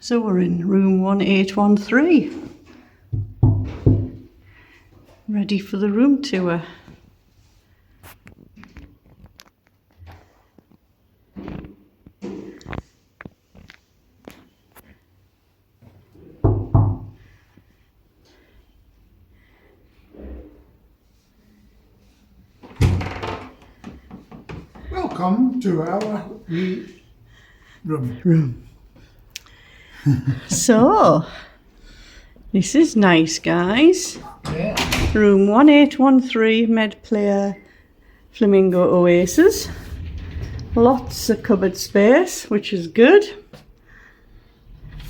So we're in room 1813, ready for the room tour. Welcome to our room. So, this is nice, guys. Yeah. Room 1813, Med Player Flamingo Oasis. Lots of cupboard space, which is good.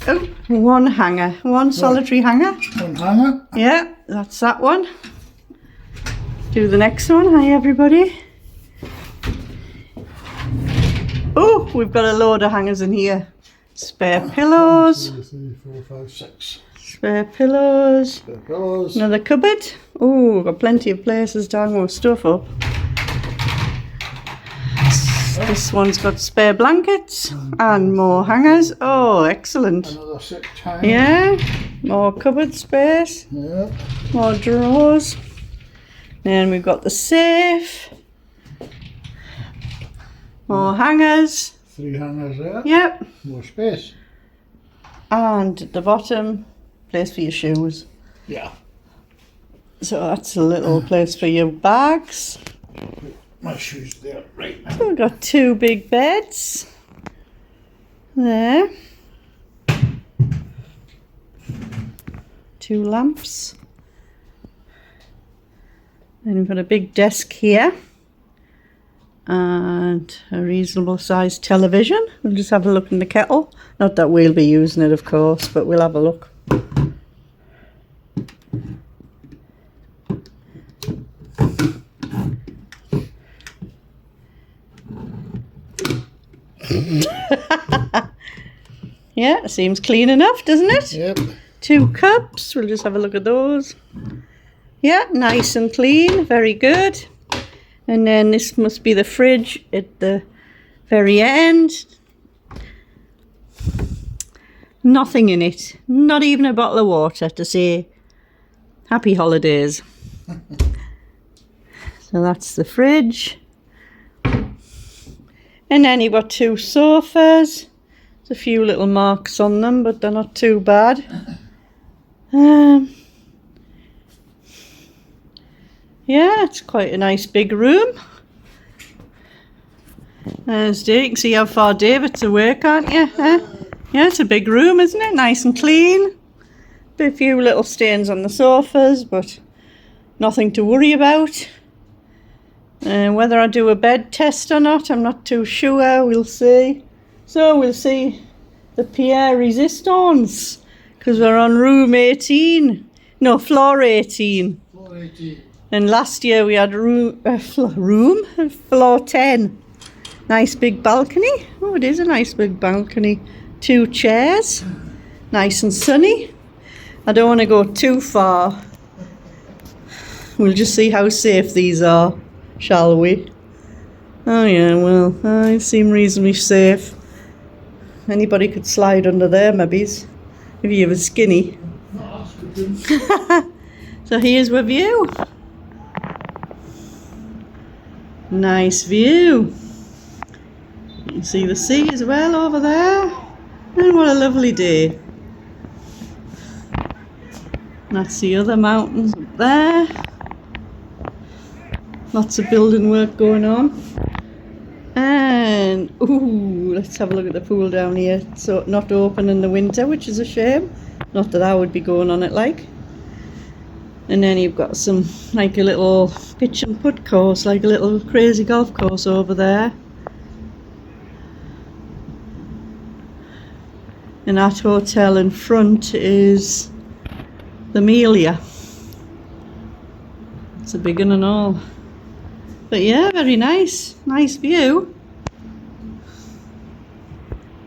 Oh, one hanger, one solitary hanger. One hanger. Yeah, that's that one. Do the next one. Hi, everybody. Oh, we've got a load of hangers in here. Spare pillows. 1, 2, 3, 4, 5, 6. Spare pillows. Spare pillows. Another cupboard. Oh, we've got plenty of places to hang more stuff up. This one's got spare blankets and more hangers. Oh, excellent. Another 6 hangers. Yeah, more cupboard space. Yeah. More drawers. Then we've got the safe. More hangers. 3 hangers there. Yep. More space. And at the bottom, place for your shoes. Yeah. So that's a little place for your bags. My shoes there right now. So we've got 2 big beds. There. 2 lamps. Then we've got a big desk here. And a reasonable sized television. We'll just have a look in the kettle. Not that we'll be using it, of course, but we'll have a look. Yeah, seems clean enough, doesn't it? Yep. 2 cups. We'll just have a look at those. Yeah, nice and clean. Very good. And then this must be the fridge at the very end. Nothing in it. Not even a bottle of water to say happy holidays. So that's the fridge. And then you've got 2 sofas. There's a few little marks on them, but they're not too bad. Yeah, it's quite a nice big room. There's Dave. You can see how far David's away, can't you? Yeah, it's a big room, isn't it? Nice and clean. A few little stains on the sofas, but nothing to worry about. Whether I do a bed test or not, I'm not too sure. We'll see. So we'll see the Pierre Resistance, because we're on room 18. No, floor 18. Floor 18. And last year we had floor 10. Nice big balcony. Oh, it is a nice big balcony. 2 chairs. Nice and sunny. I don't want to go too far. We'll just see how safe these are, shall we? Oh yeah, well, they seem reasonably safe. Anybody could slide under there, maybe, if you were skinny. So here's our view. Nice view. You can see the sea as well over there. And what a lovely day. And that's the other mountains up there. Lots of building work going on. And, ooh, let's have a look at the pool down here. So not open in the winter, which is a shame. Not that I would be going on it like. And then you've got some, like a little pitch and putt course, like a little crazy golf course over there. And that hotel in front is the Melia. It's a big one and all. But yeah, very nice. Nice view.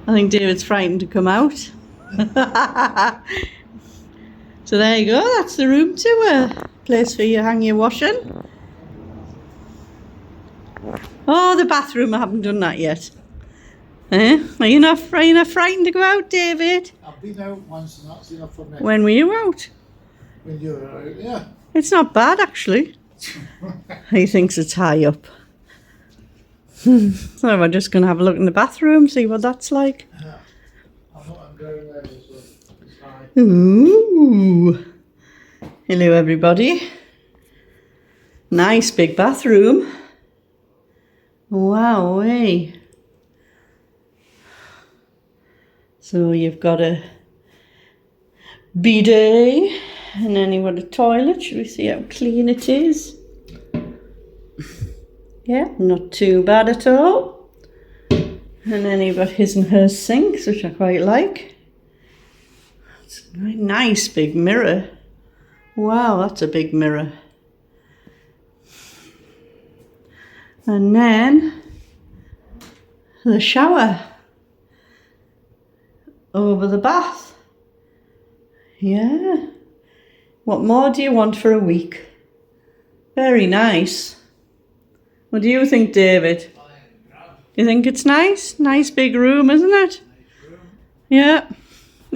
I think David's frightened to come out. So there you go, that's the room tour. Place for you to hang your washing. Oh, the bathroom, I haven't done that yet. Are you not frightened to go out, David? I've been out once and that's enough for me. When were you out? When you were out there. It's not bad, actually. He thinks it's high up. So we're just going to have a look in the bathroom, see what that's like. Yeah. I'm not on ground level, so it's high. Ooh. Hello, everybody. Nice big bathroom. Wow, hey. So you've got a bidet, and then you've got a toilet. Should we see how clean it is? Yeah, not too bad at all. And then you've got his and her sinks, which I quite like. It's a very nice big mirror. Wow, that's a big mirror. And then the shower over the bath. Yeah. What more do you want for a week? Very nice. What do you think, David? You think it's nice? Nice big room, isn't it? Yeah.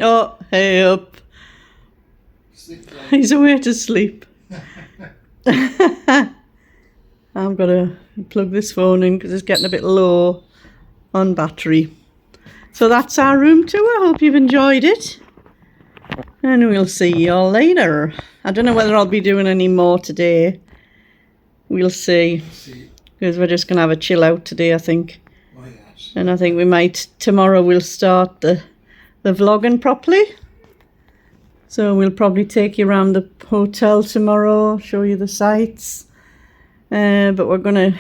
Oh, hey up. He's away to sleep. I've got to plug this phone in because it's getting a bit low on battery. So that's our room tour. I hope you've enjoyed it. And we'll see you all later. I don't know whether I'll be doing any more today. We'll see. Because we're just going to have a chill out today, I think. Oh, yes. And I think we might, tomorrow we'll start the vlogging properly. So we'll probably take you around the hotel tomorrow, show you the sights. But we're going to,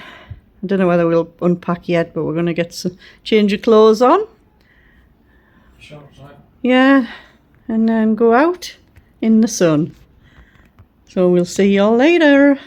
I don't know whether we'll unpack yet, but we're going to get some change of clothes on. Sure, right. Yeah, and then go out in the sun. So we'll see you all later.